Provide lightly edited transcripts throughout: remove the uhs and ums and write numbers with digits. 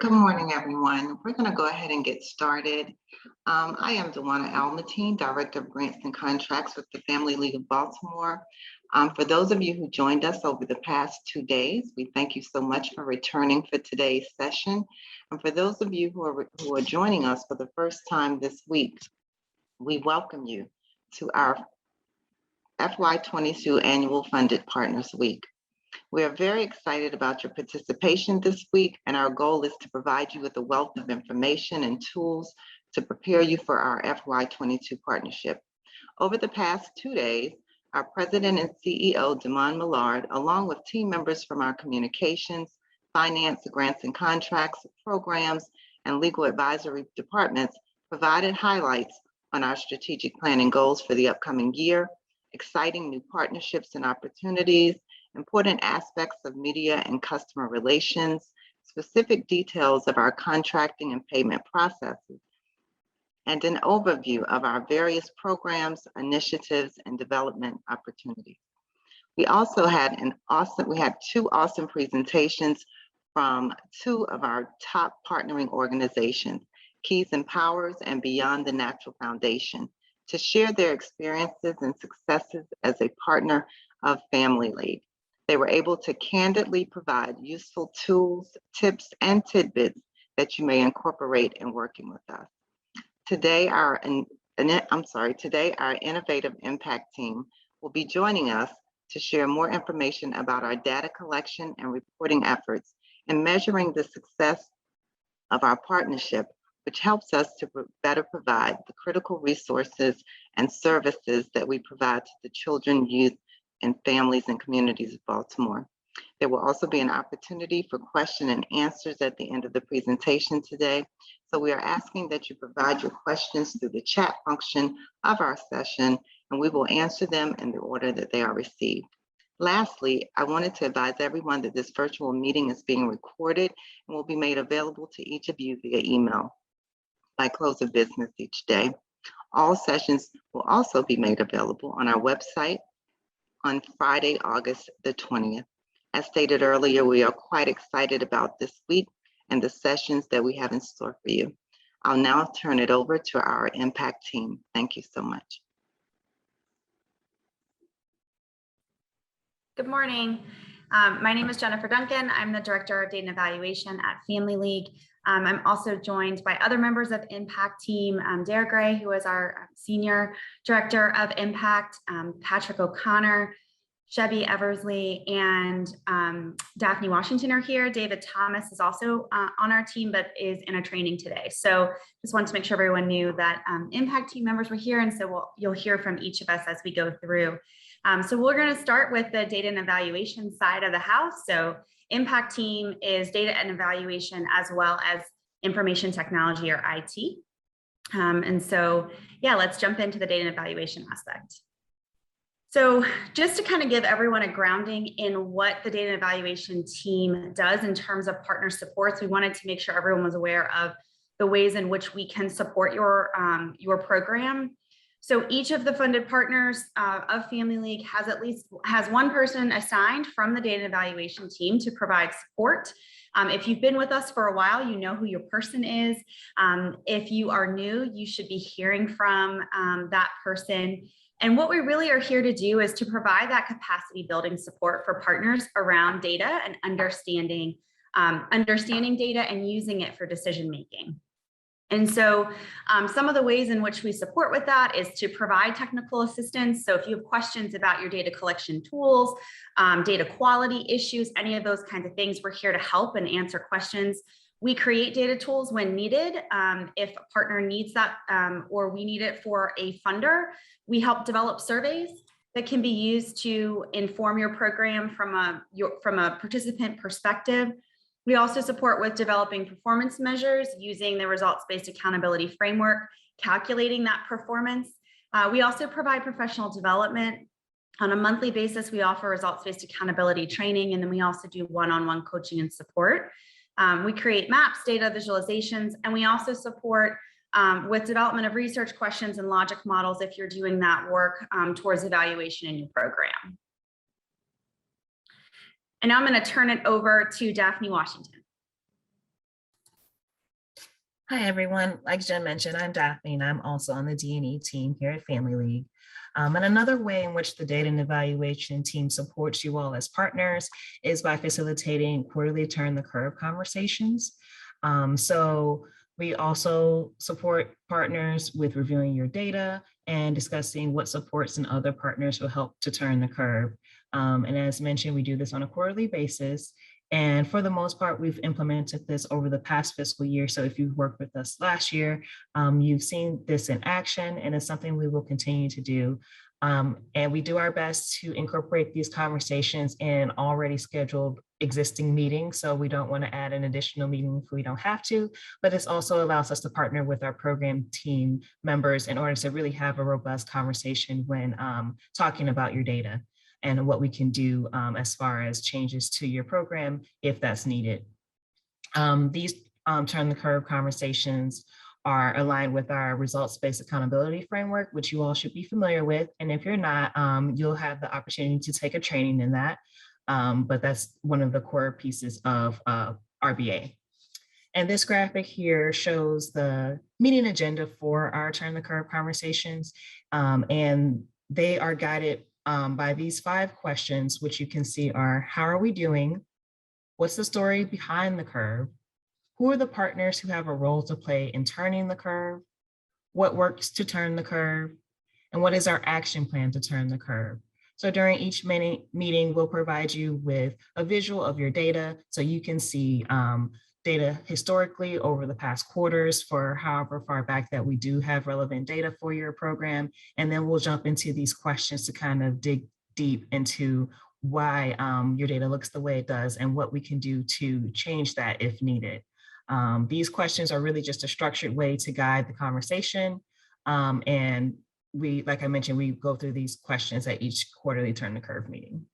Good morning, everyone. We're going to go ahead and get started. I am Dewana Almatine, Director of Grants and Contracts with the Family League of Baltimore. For those of you who joined us over the past 2 days, we thank you so much for returning for today's session. And for those of you who are joining us for the first time this week, we welcome you to our FY22 Annual Funded Partners Week. We are very excited about your participation this week, and our goal is to provide you with a wealth of information and tools to prepare you for our FY22 partnership. Over the past 2 days, our President and CEO, Damon Millard, along with team members from our communications, finance, grants and contracts, programs, and legal advisory departments, provided highlights on our strategic planning goals for the upcoming year, exciting new partnerships and opportunities, important aspects of media and customer relations, specific details of our contracting and payment processes, and an overview of our various programs, initiatives, and development opportunities. We also had two awesome presentations from two of our top partnering organizations, Keys and Powers and Beyond the Natural Foundation, to share their experiences and successes as a partner of Family League. They were able to candidly provide useful tools, tips, and tidbits that you may incorporate in working with us. Today, our Innovative Impact team will be joining us to share more information about our data collection and reporting efforts in measuring the success of our partnership, which helps us to better provide the critical resources and services that we provide to the children, youth, and families and communities of Baltimore. There will also be an opportunity for question and answers at the end of the presentation today. So we are asking that you provide your questions through the chat function of our session, and we will answer them in the order that they are received. Lastly, I wanted to advise everyone that this virtual meeting is being recorded and will be made available to each of you via email by close of business each day. All sessions will also be made available on our website on Friday, August the 20th. As stated earlier, we are quite excited about this week and the sessions that we have in store for you. I'll now turn it over to our Impact team. Thank you so much. Good morning. My name is Jennifer Duncan. I'm the Director of Data and Evaluation at Family League. I'm also joined by other members of Impact team, Derek Gray, who is our Senior Director of Impact, Patrick O'Connor, Chevy Eversley, and Daphne Washington are here. David Thomas is also on our team, but is in a training today. So just wanted to make sure everyone knew that Impact team members were here, and so you'll hear from each of us as we go through. So we're going to start with the data and evaluation side of the house. So Impact team is data and evaluation as well as information technology or IT. And so, yeah, let's jump into the data and evaluation aspect. So just to kind of give everyone a grounding in what the data and evaluation team does in terms of partner supports, we wanted to make sure everyone was aware of the ways in which we can support your program. So each of the funded partners of Family League has one person assigned from the data evaluation team to provide support. If you've been with us for a while, you know who your person is. If you are new, you should be hearing from that person. And what we really are here to do is to provide that capacity building support for partners around data and understanding data and using it for decision making. And so some of the ways in which we support with that is to provide technical assistance. So if you have questions about your data collection tools, data quality issues, any of those kinds of things, we're here to help and answer questions. We create data tools when needed. If a partner needs that or we need it for a funder, we help develop surveys that can be used to inform your program from a participant perspective. We also support with developing performance measures using the results-based accountability framework, calculating that performance. We also provide professional development. On a monthly basis, we offer results-based accountability training, and then we also do one-on-one coaching and support. We create maps, data visualizations, and we also support with development of research questions and logic models if you're doing that work towards evaluation in your program. And now I'm going to turn it over to Daphne Washington. Hi, everyone. Like Jen mentioned, I'm Daphne, and I'm also on the D&E team here at Family League. And another way in which the data and evaluation team supports you all as partners is by facilitating quarterly turn the curve conversations. So we also support partners with reviewing your data and discussing what supports and other partners will help to turn the curve. And as mentioned, we do this on a quarterly basis. And for the most part, we've implemented this over the past fiscal year. So if you've worked with us last year, you've seen this in action, and it's something we will continue to do. And we do our best to incorporate these conversations in already scheduled existing meetings. So we don't want to add an additional meeting if we don't have to, but this also allows us to partner with our program team members in order to really have a robust conversation when talking about your data and what we can do as far as changes to your program if that's needed. These turn the curve conversations are aligned with our results-based accountability framework, which you all should be familiar with. And if you're not, you'll have the opportunity to take a training in that. But that's one of the core pieces of RBA. And this graphic here shows the meeting agenda for our turn the curve conversations. And they are guided by these 5 questions, which you can see are: how are we doing? What's the story behind the curve? Who are the partners who have a role to play in turning the curve? What works to turn the curve? And what is our action plan to turn the curve? So during each meeting, we'll provide you with a visual of your data so you can see data historically over the past quarters for however far back that we do have relevant data for your program. And then we'll jump into these questions to kind of dig deep into why your data looks the way it does and what we can do to change that if needed. These questions are really just a structured way to guide the conversation. And we, like I mentioned, we go through these questions at each quarterly turn the curve meeting.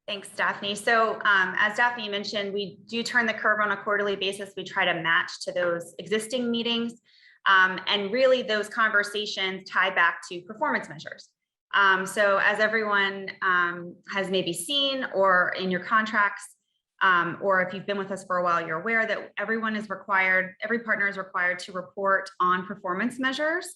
Thanks, Daphne. So as Daphne mentioned, we do turn the curve on a quarterly basis. We try to match to those existing meetings. And really those conversations tie back to performance measures. So as everyone has maybe seen or in your contracts, or if you've been with us for a while, you're aware that every partner is required to report on performance measures.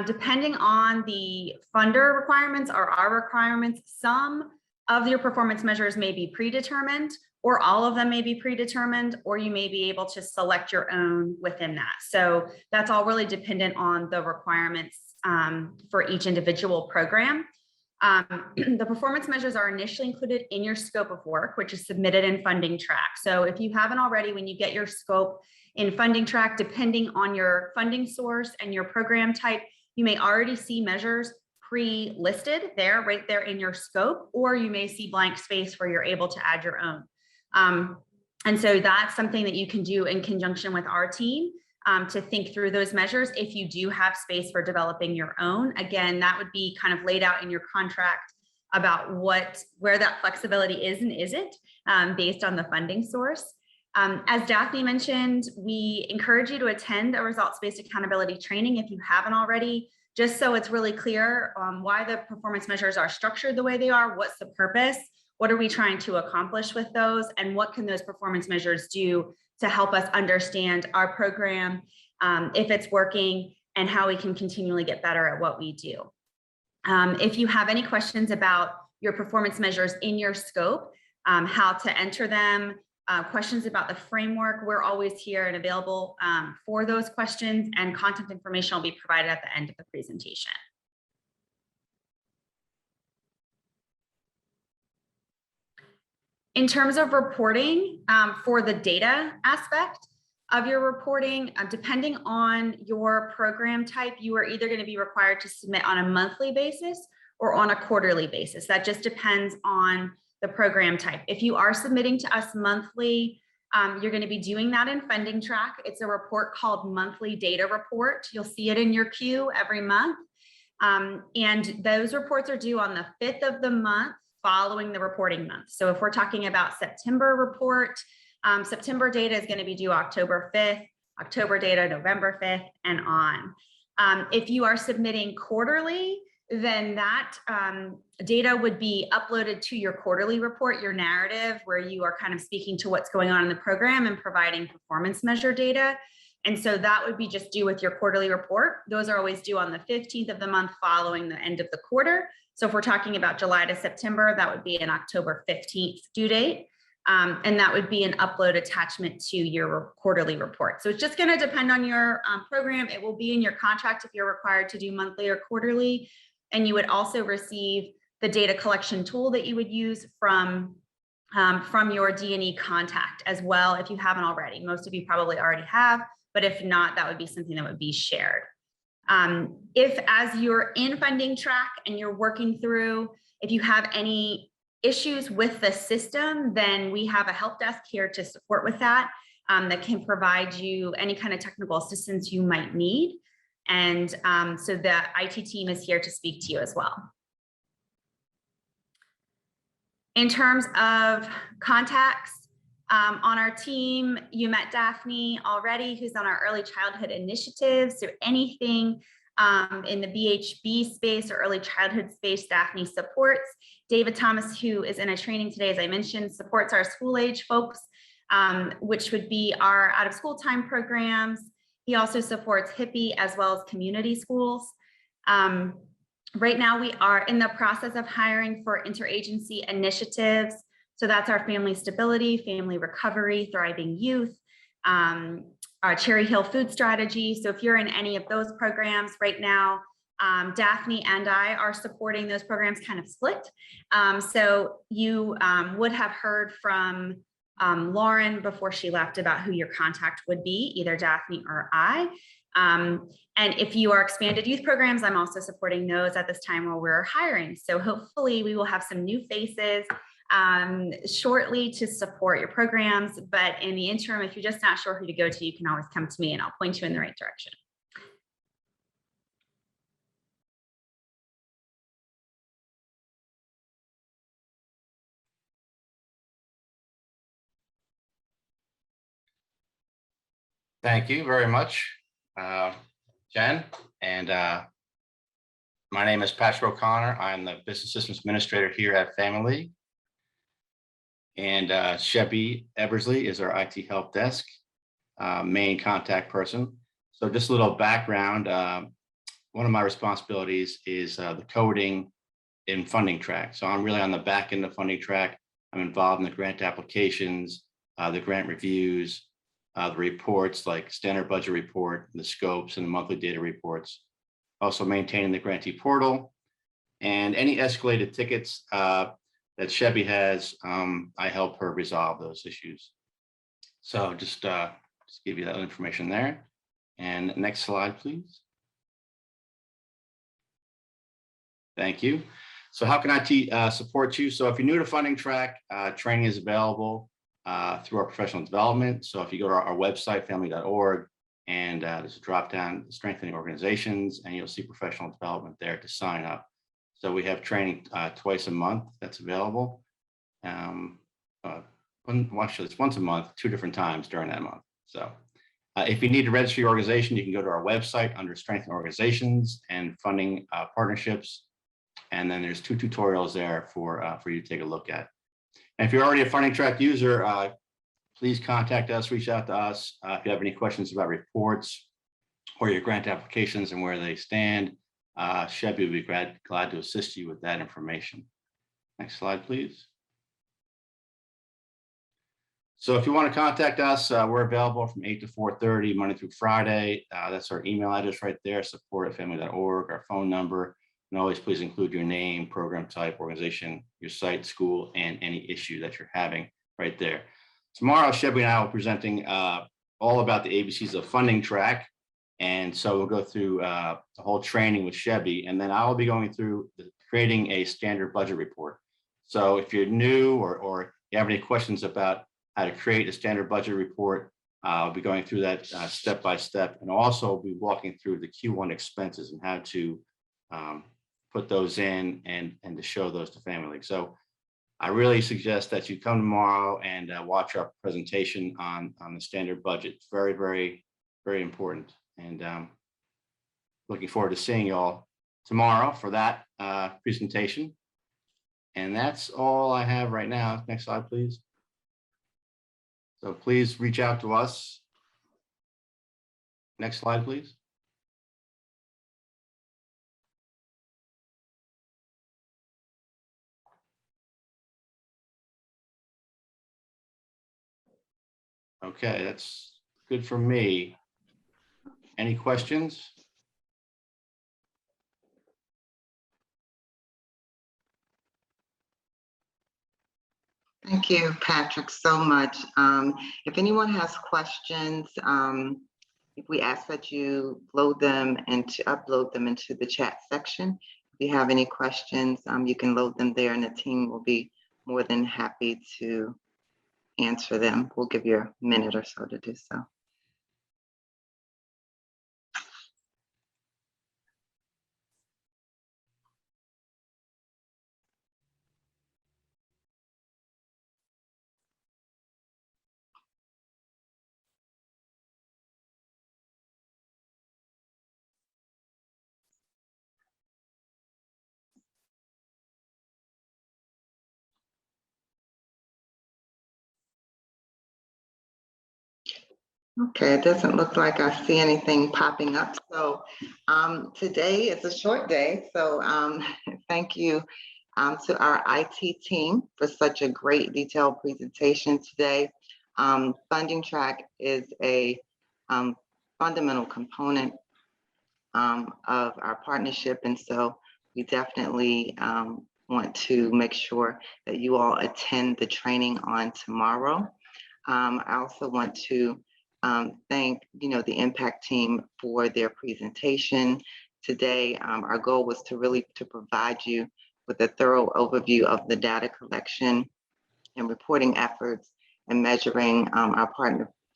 Depending on the funder requirements or our requirements, some of your performance measures may be predetermined, or all of them may be predetermined, or you may be able to select your own within that. So that's all really dependent on the requirements for each individual program. The performance measures are initially included in your scope of work, which is submitted in Funding Track. So if you haven't already, when you get your scope in Funding Track, depending on your funding source and your program type, you may already see measures pre-listed there, right there in your scope, or you may see blank space where you're able to add your own. And so that's something that you can do in conjunction with our team to think through those measures. If you do have space for developing your own, again, that would be kind of laid out in your contract about where that flexibility is and isn't based on the funding source. As Daphne mentioned, we encourage you to attend a results-based accountability training if you haven't already, just so it's really clear why the performance measures are structured the way they are, what's the purpose, what are we trying to accomplish with those, and what can those performance measures do to help us understand our program, if it's working, and how we can continually get better at what we do. If you have any questions about your performance measures in your scope, how to enter them, questions about the framework, we're always here and available for those questions, and contact information will be provided at the end of the presentation. In terms of reporting, for the data aspect of your reporting, depending on your program type, you are either going to be required to submit on a monthly basis or on a quarterly basis. That just depends on the program type. If you are submitting to us monthly, you're going to be doing that in Funding Track. It's a report called Monthly Data Report. You'll see it in your queue every month. And those reports are due on the 5th of the month following the reporting month. So if we're talking about September report, September data is going to be due October 5th, October data, November 5th, and on. If you are submitting quarterly, then that data would be uploaded to your quarterly report, your narrative, where you are kind of speaking to what's going on in the program and providing performance measure data. And so that would be just due with your quarterly report. Those are always due on the 15th of the month following the end of the quarter. So if we're talking about July to September, that would be an October 15th due date. And that would be an upload attachment to your quarterly report. So it's just going to depend on your program. It will be in your contract if you're required to do monthly or quarterly. And you would also receive the data collection tool that you would use from your D&E contact as well, if you haven't already. Most of you probably already have, but if not, that would be something that would be shared. If as you're in funding track and you're working through, if you have any issues with the system, then we have a help desk here to support with that, that can provide you any kind of technical assistance you might need. And so the IT team is here to speak to you as well. In terms of contacts, on our team, you met Daphne already, who's on our early childhood initiatives. So anything in the BHB space or early childhood space, Daphne supports. David Thomas, who is in a training today, as I mentioned, supports our school age folks, which would be our out of school time programs. He also supports HIPPY as well as community schools. Right now, we are in the process of hiring for interagency initiatives. So that's our family stability, family recovery, thriving youth, our Cherry Hill food strategy. So if you're in any of those programs right now, Daphne and I are supporting those programs kind of split. So you would have heard from Lauren before she left about who your contact would be, either Daphne or I. And if you are expanded youth programs, I'm also supporting those at this time where we're hiring. So hopefully we will have some new faces shortly to support your programs. But in the interim, if you're just not sure who to go to, you can always come to me and I'll point you in the right direction. Thank you very much, Jen. And my name is Patrick O'Connor. I'm the Business Systems Administrator here at Family League. And Shebby Eversley is our IT Help Desk main contact person. So just a little background. One of my responsibilities is the coding in funding track. So I'm really on the back end of funding track. I'm involved in the grant applications, the grant reviews, the reports like standard budget report, the scopes and the monthly data reports. Also maintaining the grantee portal and any escalated tickets that Shebby has, I help her resolve those issues. So just give you that information there. And next slide, please. Thank you. So how can IT support you? So if you're new to funding track, training is available through our professional development. So if you go to our website, family.org, and there's a drop down, strengthening organizations, and you'll see professional development there to sign up. So we have training twice a month that's available. Actually, it's once a month, 2 different times during that month. So if you need to register your organization, you can go to our website under strengthening organizations and funding partnerships. And then there's 2 tutorials there for you to take a look at. And if you're already a funding track user, please contact us, reach out to us. If you have any questions about reports or your grant applications and where they stand, Shebby would be glad to assist you with that information. Next slide, please. So if you want to contact us, we're available from 8 to 4:30, Monday through Friday. That's our email address right there, support@family.org, our phone number. And always please include your name, program type, organization, your site, school, and any issue that you're having right there. Tomorrow, Shebby and I will be presenting all about the ABCs of funding track. And so we'll go through the whole training with Shebby, and then I'll be going through creating a standard budget report. So if you're new or you have any questions about how to create a standard budget report, I'll be going through that step by step, and also be walking through the Q1 expenses and how to put those in and to show those to Family League. So I really suggest that you come tomorrow and watch our presentation on the standard budget. It's very, very, very important. And looking forward to seeing you all tomorrow for that presentation. And that's all I have right now. Next slide, please. So please reach out to us. Next slide, please. Okay, that's good for me. Any questions? Thank you, Patrick, so much. If anyone has questions, if we ask that you upload them into the chat section. If you have any questions, you can load them there and the team will be more than happy to answer them. We'll give you a minute or so to do so. Okay, it doesn't look like I see anything popping up. So today is a short day. So thank you to our IT team for such a great detailed presentation today. Funding track is a fundamental component of our partnership. And so we definitely want to make sure that you all attend the training on tomorrow. I also want to thank the impact team for their presentation today. Our goal was to really provide you with a thorough overview of the data collection and reporting efforts and measuring our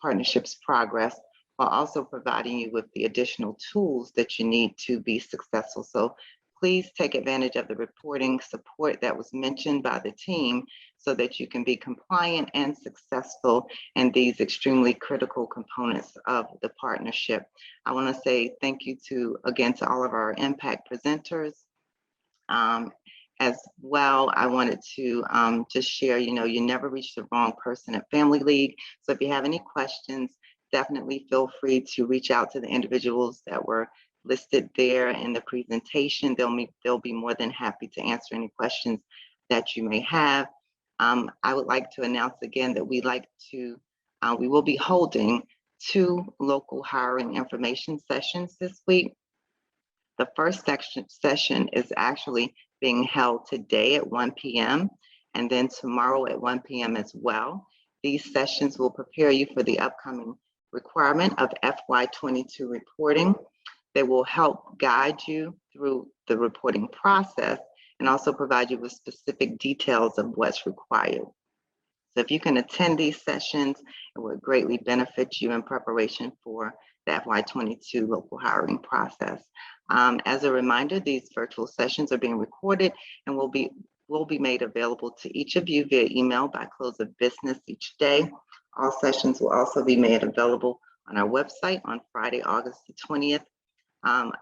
partnership's progress, while also providing you with the additional tools that you need to be successful. So please take advantage of the reporting support that was mentioned by the team so that you can be compliant and successful in these extremely critical components of the partnership. I want to say thank you again to all of our impact presenters. As well, I wanted to just share, you never reach the wrong person at Family League. So if you have any questions, definitely feel free to reach out to the individuals that were listed there in the presentation. They'll be more than happy to answer any questions that you may have. I would like to announce again that we will be holding 2 local hiring information sessions this week. The first session is actually being held today at 1 p.m. and then tomorrow at 1 p.m. as well. These sessions will prepare you for the upcoming requirement of FY22 reporting. They will help guide you through the reporting process and also provide you with specific details of what's required. So if you can attend these sessions, it would greatly benefit you in preparation for the FY22 local hiring process. As a reminder, these virtual sessions are being recorded and will be made available to each of you via email by close of business each day. All sessions will also be made available on our website on Friday, August the 20th.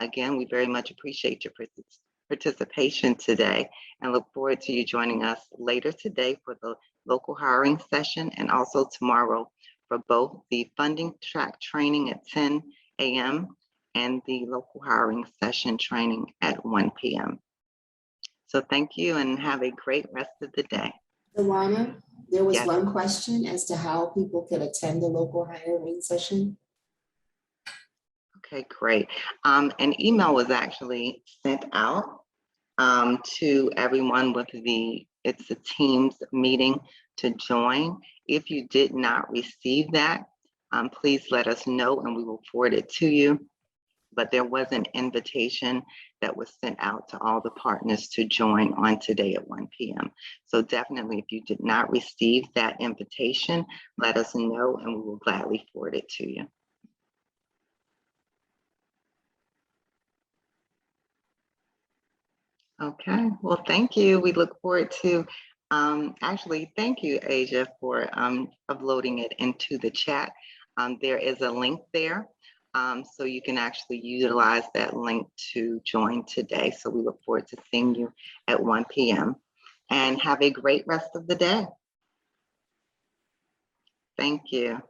Again, we very much appreciate your participation today and look forward to you joining us later today for the local hiring session and also tomorrow for both the funding track training at 10 a.m. and the local hiring session training at 1 p.m. So thank you and have a great rest of the day. Luana, there was Yes. one question as to how people could attend the local hiring session. Okay, great. An email was actually sent out to everyone it's a Teams meeting to join. If you did not receive that, please let us know and we will forward it to you. But there was an invitation that was sent out to all the partners to join on today at 1 p.m. So definitely, if you did not receive that invitation, let us know and we will gladly forward it to you. Okay, well, thank you. We look forward to, actually, thank you, Asia, for uploading it into the chat. There is a link there So you can actually utilize that link to join today. So we look forward to seeing you at 1 p.m. and have a great rest of the day. Thank you.